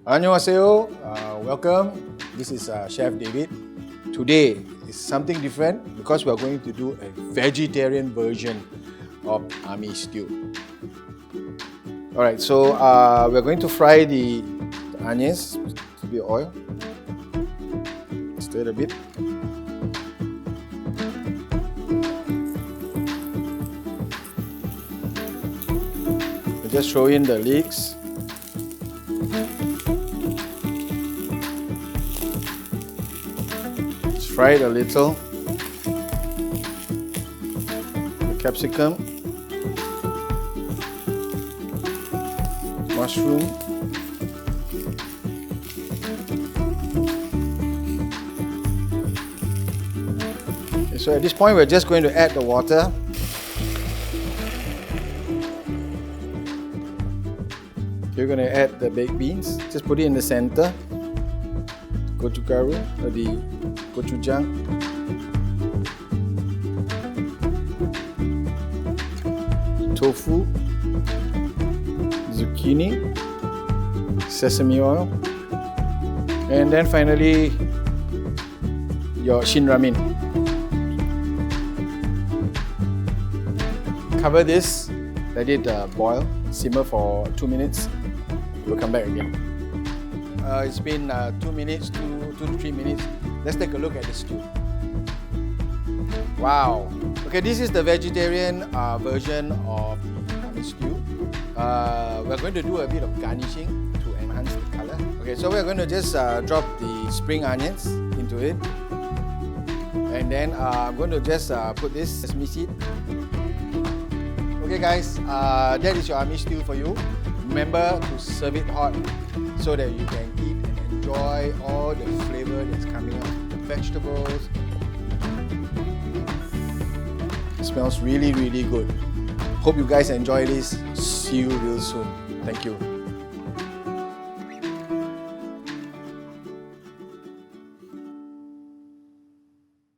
Annyeonghaseyo, welcome. This is Chef David. Today is something different because we are going to do a vegetarian version of army stew. Alright, so we're going to fry the onions with a bit of oil. Stir it a bit. We just throw in the leeks. Fry it a little. The capsicum, mushroom, okay, so at this point we're just going to add the water. You're going to add the baked beans. Just put it in the center. The Gochujang. Tofu, zucchini, sesame oil, and then finally your Shin Ramen. Cover this, let it boil, simmer for 2 minutes. We'll come back again. It's been 2 minutes, 2 to 3 minutes. Let's take a look at the stew. Wow. Okay, this is the vegetarian version of the stew. We're going to do a bit of garnishing to enhance the color. Okay, so we're going to just drop the spring onions into it. And then I'm going to just put this sesame seed. Okay guys, that is your army stew for you. Remember to serve it hot so that you can eat and enjoy all the flavor that's coming out of the vegetables. It smells really, really good. Hope you guys enjoy this. See you real soon. Thank you.